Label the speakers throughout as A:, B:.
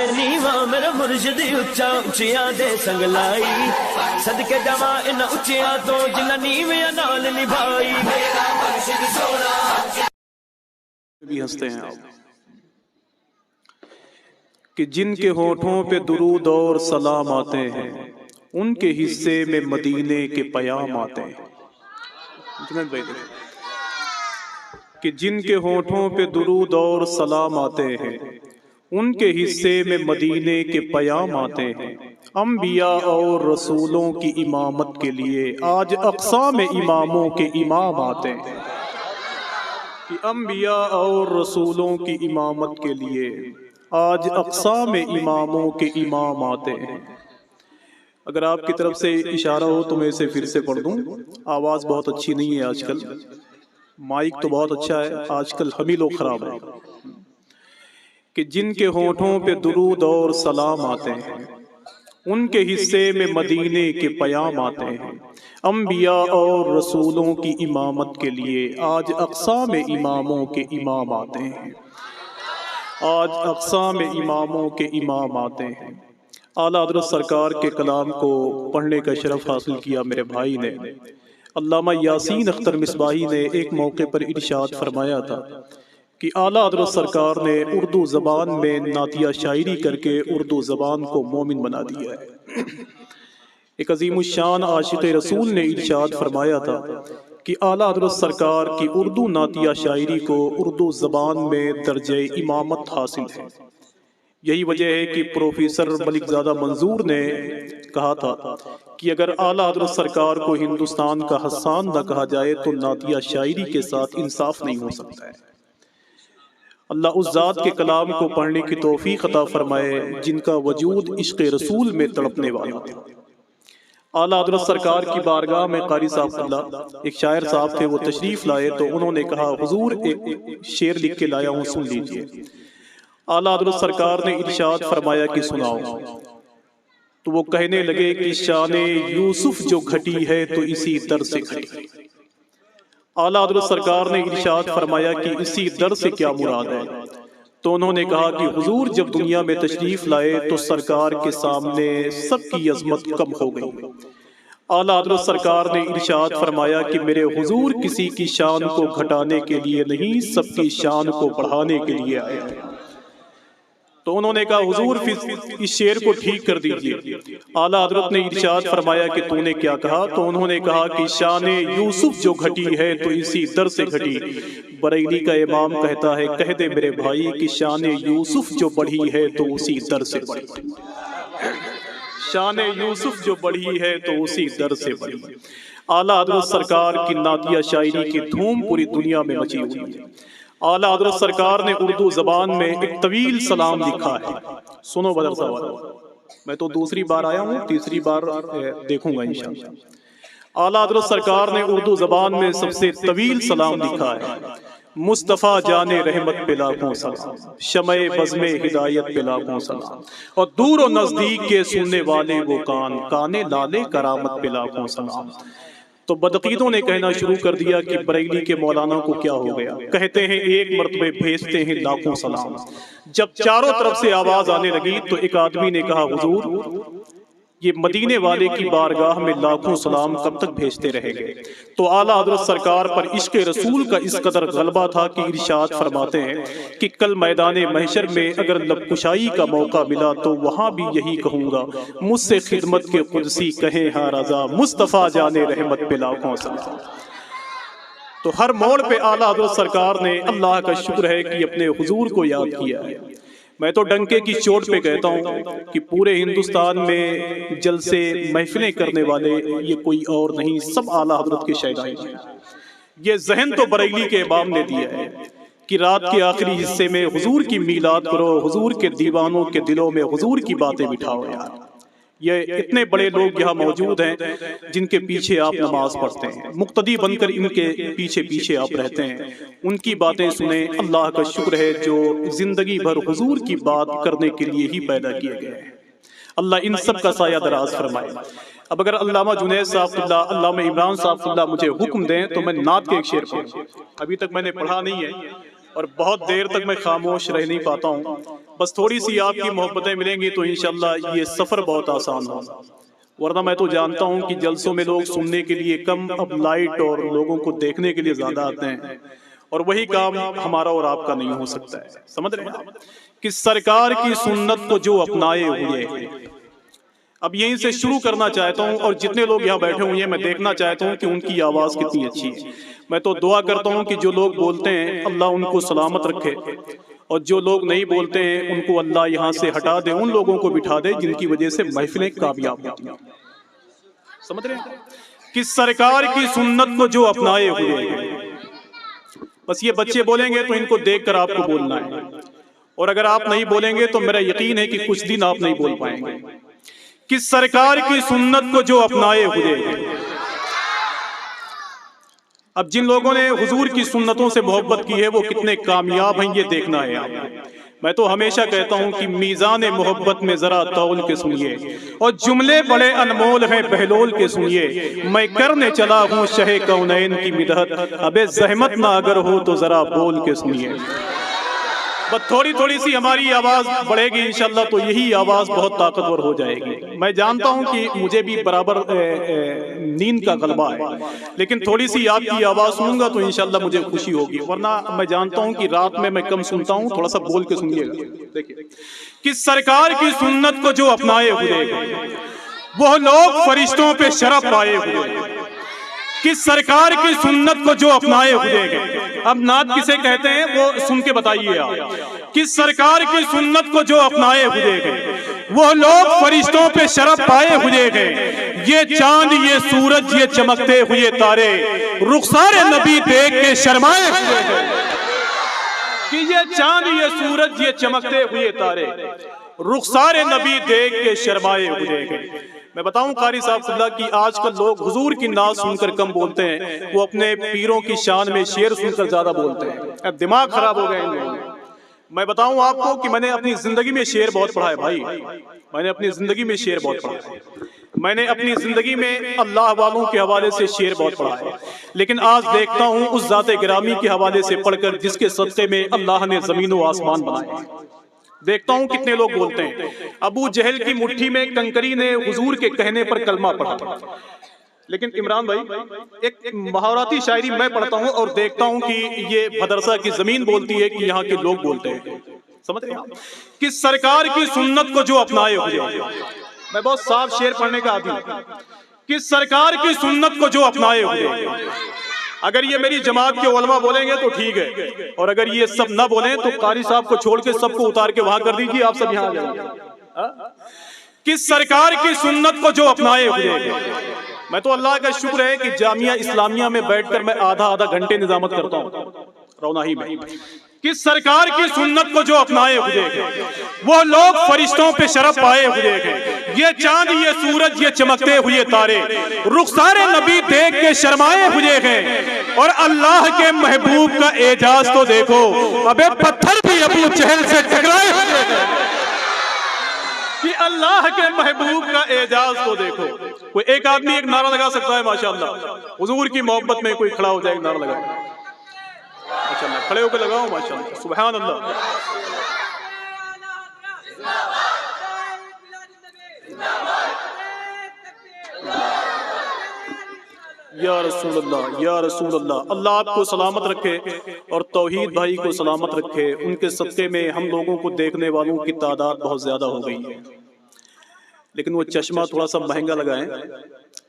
A: نیوا میرا مرشد اچا اچیاں دے سنگ لائی صدقے جاواں ان اچیاں تو جنہ نیویاں نال نبھائی میرا مرشد سونا
B: بھی ہنستے ہیں آپ کہ جن کے ہونٹوں پہ درود اور سلام آتے ہیں ان کے حصے میں مدینے کے پیام آتے ہیں۔ جنید بھائی دیکھیں کہ جن کے ہونٹوں پہ درود اور سلام آتے ہیں ان کے حصے میں مدینے کے پیام آتے ہیں۔ انبیاء اور رسولوں کی امامت کے لیے آج اقصا میں اماموں کے امام آتے ہیں۔ کہ انبیاء اور رسولوں کی امامت کے لیے آج اقصا میں اماموں کے امام آتے ہیں۔ اگر آپ کی طرف سے اشارہ ہو تو میں اسے پھر سے پڑھ دوں۔ آواز بہت اچھی نہیں ہے آج کل، مائک تو بہت اچھا ہے، آج کل ہم ہی لوگ خراب ہیں۔ کہ جن کے ہونٹوں پہ درود اور سلام آتے ہیں ان کے حصے میں مدینے کے پیام آتے ہیں۔ انبیاء اور رسولوں کی امامت کے لیے آج اقصا میں اماموں کے امام آتے ہیں۔ آج اقصا میں اماموں کے امام آتے ہیں۔ اعلیٰ حضرت سرکار کے کلام کو پڑھنے کا شرف حاصل کیا میرے بھائی نے۔ علامہ یاسین اختر مصباحی نے ایک موقع پر ارشاد فرمایا تھا کہ اعلیٰ حضرت سرکار نے اردو زبان میں نعتیہ شاعری کر کے اردو زبان کو مومن بنا دیا ہے۔ ایک عظیم الشان عاشق رسول نے ارشاد فرمایا تھا کہ اعلیٰ حضرت سرکار کی اردو نعتیہ شاعری کو اردو زبان میں درجہ امامت حاصل ہے۔ یہی وجہ ہے کہ پروفیسر ملک زادہ منظور نے کہا تھا کہ اگر اعلیٰ حضرت سرکار کو ہندوستان کا حسان نہ کہا جائے تو نعتیہ شاعری کے ساتھ انصاف نہیں ہو سکتا ہے۔ اللہ اس ذات کے کلام کو پڑھنے کی توفیق عطا فرمائے جن کا وجود عشق رسول میں تڑپنے والا تھا۔ اعلیٰ حضرت سرکار کی بارگاہ میں قاری صاحب اللہ ایک شاعر صاحب تھے، وہ تشریف لائے تو انہوں نے کہا حضور ایک شعر لکھ کے لایا ہوں، سن لیجئے۔ اعلیٰ حضرت سرکار نے ارشاد فرمایا کہ سناؤ، تو وہ کہنے لگے کہ شان یوسف جو گھٹی ہے تو اسی در سے گھٹی۔ اعلیٰ حضرت سرکار نے ارشاد فرمایا کہ اسی در سے کیا مراد ہے؟ تو انہوں نے کہا کہ حضور جب دنیا میں تشریف لائے تو سرکار کے سامنے سب کی عظمت کم ہو گئی۔ اعلیٰ حضرت سرکار نے ارشاد فرمایا کہ میرے حضور کسی کی شان کو گھٹانے کے لیے نہیں، سب کی شان کو بڑھانے کے لیے آئے ہیں۔ تو انہوں نے کہا حضور اس شعر کو ٹھیک کر دیجئے۔ اعلیٰ حضرت نے ارشاد فرمایا کہ تو نے کیا کہا؟ تو انہوں نے کہا کہ شان یوسف جو گھٹی ہے تو اسی در سے گھٹی۔ بریلی کا امام کہتا ہے کہہ دے میرے بھائی کہ شان یوسف جو بڑھی ہے تو اسی در سے بڑھی۔ شان یوسف جو بڑھی ہے تو اسی در سے بڑھی۔ اعلیٰ حضرت سرکار کی نعتیہ شاعری کی دھوم پوری دنیا میں مچی ہوئی ہے۔ اعلیٰ حضرت سرکار نے اردو زبان میں ایک طویل سلام لکھا ہے، سنو بدر صاحب، میں تو دوسری بار آیا ہوں، تیسری بار دیکھوں گا انشاءاللہ۔ اعلیٰ حضرت سرکار نے اردو زبان میں سب سے طویل سلام لکھا ہے۔ مصطفیٰ جان رحمت پہ لاکھوں سلام، شمع بزم ہدایت پہ لاکھوں سلام، اور دور و نزدیک کے سننے والے وہ کان، کان لالے کرامت پہ لاکھوں سلام۔ تو بدعقیدوں نے کہنا شروع کر دیا کہ بریلی کے مولانا کو کیا ہو گیا، کہتے ہیں ایک مرتبہ بھیجتے ہیں لاکھوں سلام۔ جب چاروں طرف سے آواز آنے لگی تو ایک آدمی نے کہا حضور یہ مدینے والے کی بارگاہ میں لاکھوں سلام کب تک بھیجتے رہے گے؟ تو اعلیٰ حضرت سرکار پر عشق رسول کا اس قدر غلبہ تھا کہ ارشاد فرماتے ہیں کہ کل میدان محشر میں اگر لب کشائی کا موقع ملا تو وہاں بھی یہی کہوں گا، مجھ سے خدمت کے قدسی کہیں ہاں رضا، مصطفیٰ جان رحمت پہ لاکھوں سلام۔ تو ہر موڑ پہ اعلیٰ حضرت سرکار نے اللہ کا شکر ہے کہ اپنے حضور کو یاد کیا ہے۔ میں تو ڈنکے کی چوٹ پہ کہتا ہوں کہ پورے ہندوستان میں جلسے محفلیں کرنے والے یہ کوئی اور نہیں، سب اعلیٰ حضرت کے شیدائی ہیں۔ یہ ذہن تو بریلی کے امام نے دیا ہے کہ رات کے آخری حصے میں حضور کی میلاد کرو، حضور کے دیوانوں کے دلوں میں حضور کی باتیں بٹھاؤ یار۔ یہ اتنے بڑے لوگ یہاں موجود ہیں جن کے پیچھے آپ نماز پڑھتے ہیں، مقتدی بن کر ان کے پیچھے پیچھے آپ رہتے ہیں، ان کی باتیں سنیں۔ اللہ کا شکر ہے جو زندگی بھر حضور کی بات کرنے کے لیے ہی پیدا کیے گئے ہیں۔ اللہ ان سب کا سایہ دراز فرمائے۔ اب اگر علامہ جنید صاحب اللہ، علامہ عمران صاحب اللہ مجھے حکم دیں تو میں نعت کے ایک شعر پڑھوں، ابھی تک میں نے پڑھا نہیں ہے اور بہت دیر تک میں خاموش رہ نہیں پاتا ہوں۔ بس تھوڑی سی آپ کی محبتیں ملیں گی تو انشاءاللہ یہ سفر بہت آسان ہوگا، ورنہ میں تو جانتا ہوں کہ جلسوں میں لوگ سننے کے لیے کم، اب لائٹ اور لوگوں کو دیکھنے کے لیے زیادہ آتے ہیں، اور وہی کام ہمارا اور آپ کا نہیں ہو سکتا ہے. سمجھ رہے ہیں کہ سرکار کی سنت کو جو اپنائے ہوئے ہیں. اب یہیں سے شروع کرنا چاہتا ہوں، اور جتنے لوگ یہاں بیٹھے ہوئے ہیں میں دیکھنا چاہتا ہوں کہ ان کی آواز کتنی اچھی ہے. میں تو دعا کرتا ہوں کہ جو لوگ بولتے ہیں اللہ ان کو سلامت رکھے، اور جو لوگ نہیں بولتے ہیں ان کو اللہ یہاں سے ہٹا دے، ان لوگوں کو بٹھا دے جن کی وجہ سے محفلیں کامیاب ہوتی ہیں. سمجھ رہے ہیں کہ سرکار کی سنت کو جو اپنائے ہوئے ہیں. بس یہ بچے بولیں گے تو ان کو دیکھ کر آپ کو بولنا ہے، اور اگر آپ نہیں بولیں گے تو میرا یقین ہے کہ کچھ دن آپ نہیں بول پائیں گے. کہ سرکار کی سنت کو جو اپنائے ہوئے ہیں. اب جن لوگوں نے حضور کی سنتوں سے محبت کی ہے وہ کتنے کامیاب ہیں یہ دیکھنا ہے آپ. میں تو ہمیشہ کہتا ہوں کہ میزان محبت میں ذرا تول کے سنیے، اور جملے بڑے انمول ہیں بہلول کے سنیے. میں کرنے چلا ہوں شہ کونین کی مدحت، ابے زحمت نہ اگر ہو تو ذرا بول کے سنیے. بس تھوڑی تھوڑی سی ہماری آواز بڑھے گی انشاءاللہ تو یہی آواز بہت طاقتور ہو جائے گی. میں جانتا ہوں کہ مجھے بھی برابر نیند کا غلبہ ہے، لیکن تھوڑی سی آپ کی آواز سنوں گا تو انشاءاللہ مجھے خوشی ہوگی، ورنہ میں جانتا ہوں کہ رات میں کم سنتا ہوں. تھوڑا سا بول کے سنیے گا. دیکھیے کہ سرکار کی سنت کو جو اپنائے ہوئے ہیں وہ لوگ فرشتوں پہ شرف پائے ہوئے ہیں. کہ سرکار کی سنت کو جو اپنائے ہوئے ہیں. اب نعت کسے کہتے ہیں وہ سن کے بتائیے آپ. کہ سرکار کی سنت کو جو اپنائے ہوئے ہیں وہ لوگ فرشتوں پہ شرف پائے ہوئے ہیں. یہ چاند یہ سورج یہ چمکتے ہوئے تارے رخسار نبی دیکھ کے شرمائے ہوئے ہیں. کہ یہ چاند یہ سورج یہ چمکتے ہوئے تارے رخسار نبی دیکھ کے شرمائے ہوئے ہیں. میں بتاؤں قاری صاحب صلی اللہ کی آج کل لوگ حضور کی نعت سن کر کم بولتے ہیں، وہ اپنے پیروں کی شان میں شعر سن کر زیادہ بولتے ہیں. دماغ خراب ہو گئے ہیں. میں بتاؤں آپ کو کہ میں نے اپنی زندگی میں شعر بہت پڑھا ہے بھائی. میں نے اپنی زندگی میں شعر بہت پڑھا ہے. میں نے اپنی زندگی میں اللہ والوں کے حوالے سے شعر بہت پڑھا ہے، لیکن آج دیکھتا ہوں اس ذات گرامی کے حوالے سے پڑھ کر جس کے صدقے میں اللہ نے زمین و آسمان بنائے. دیکھتا ہوں کتنے لوگ بولتے ہیں ابو جہل کی مٹھی میں کنکری نے حضور کے کہنے پر کلمہ پڑھا. لیکن عمران بھائی ایک مہاراتی شاعری میں پڑھتا ہوں اور دیکھتا ہوں کہ یہ مدرسہ کی زمین بولتی ہے کہ یہاں کے لوگ بولتے ہیں. سمجھ رہے ہیں کہ سرکار کی سنت کو جو اپنائے ہوئے ہیں. میں بہت صاف شعر پڑھنے کا عادی ہوں. کہ سرکار کی سنت کو جو اپنائے ہوئے ہیں. اگر یہ میری جماعت کے علماء بولیں گے تو ٹھیک ہے، اور اگر یہ سب نہ بولیں تو قاری صاحب کو چھوڑ کے سب کو اتار کے وہاں کر دیجیے، آپ سب یہاں آ جائیں. کہ سرکار کی سنت کو جو اپنائے ہوئے ہیں. میں تو اللہ کا شکر ہے کہ جامعہ اسلامیہ میں بیٹھ کر میں آدھا گھنٹے نظامت کرتا ہوں روناہی میں. کہ سرکار کی سنت کو جو اپنائے ہوئے ہیں وہ لوگ فرشتوں پہ شرف پائے ہوئے ہیں. یہ چاند یہ سورج یہ چمکتے ہوئے تارے رخسار نبی دیکھ کے شرمائے ہوئے ہیں. اور اللہ کے محبوب کا اعجاز تو دیکھو، ابے پتھر بھی ابو جہل سے ٹکرائے ہوئے ہیں. کہ اللہ کے محبوب کا اعجاز تو دیکھو. کوئی ایک آدمی ایک نعرہ لگا سکتا ہے ماشاءاللہ حضور کی محبت میں؟ کوئی کھڑا ہو جائے ایک نعرہ لگائے. ماشاءاللہ کھڑے ہو کے لگاؤ ماشاءاللہ. سبحان اللہ. یا رسول اللہ یا رسول اللہ. اللہ آپ کو سلامت رکھے اور توحید بھائی کو سلامت رکھے. ان کے صدقے میں ہم لوگوں کو دیکھنے والوں کی تعداد بہت زیادہ ہو گئی ہے، لیکن وہ چشمہ تھوڑا سا مہنگا لگائیں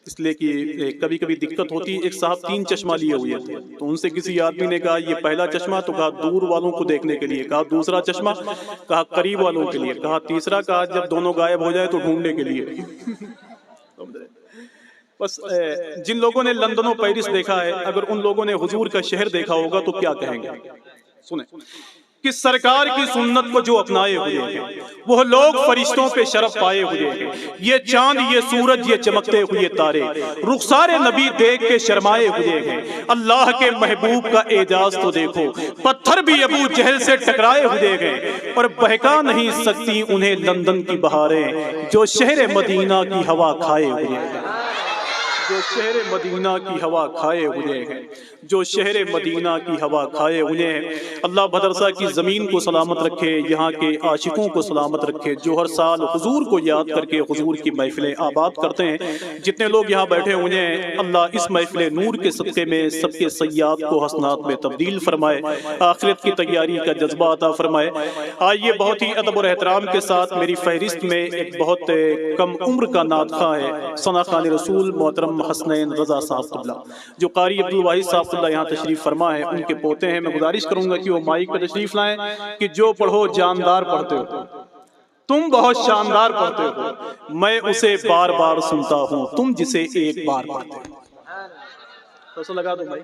B: اس لیے کہ کبھی کبھی دقت ہوتی ہے. ایک صاحب 3 چشمہ لیے ہوئے تھے تو ان سے کسی آدمی نے کہا یہ پہلا چشمہ، تو کہا دور والوں کو دیکھنے کے لیے. کہا دوسرا چشمہ، کہا قریب والوں کے لیے. کہا تیسرا، کہا جب دونوں غائب ہو جائے تو ڈھونڈنے کے لیے. بس جن لوگوں نے لندن و پیرس دیکھا ہے، اگر ان لوگوں نے حضور کا شہر دیکھا ہوگا تو کیا کہیں گے. سنیں کہ سرکار کی سنت کو جو اپنائے ہوئے ہیں وہ لوگ فرشتوں پہ شرف پائے ہوئے ہیں. یہ چاند یہ سورج یہ چمکتے ہوئے تارے رخسار نبی دیکھ کے شرمائے ہوئے ہیں. اللہ کے محبوب کا اعجاز تو دیکھو، پتھر بھی ابو جہل سے ٹکرائے ہوئے ہیں. اور بہکا نہیں سکتی انہیں لندن کی بہاریں جو شہر مدینہ کی ہوا کھائے ہوئے ہیں. جو شہر مدینہ کی ہوا کھائے ہوئے ہیں، جو شہر مدینہ کی ہوا کھائے ہوئے ہیں۔ اللہ مدرسہ کی زمین کو سلامت رکھے، یہاں کے عاشقوں کو سلامت رکھے جو ہر سال حضور کو یاد کر کے حضور کی محفلیں آباد کرتے ہیں۔ جتنے لوگ یہاں بیٹھے ہوئے ہیں، اللہ اس محفل نور کے صدقے میں سب کے سیئات کو حسنات میں تبدیل فرمائے، آخرت کی تیاری کا جذبہ عطا فرمائے۔ آئیے بہت ہی ادب اور احترام کے ساتھ میری فہرست میں ایک بہت کم عمر کا نعت خواں ہے، ثنا خوان رسول محترم حسنین رضا صاحب قبلہ، جو قاری عبدالواحد صاحب قبلہ یہاں تشریف فرما ہے، ان کے پوتے ہیں۔ میں گزارش کروں گا کہ وہ مائک پہ تشریف لائیں کہ جو پڑھو جاندار پڑھتے ہو، تم بہت شاندار پڑھتے ہو، میں اسے بار بار سنتا ہوں، تم جسے ایک بار پڑھتے ہو۔ تو لگا دو بھائی۔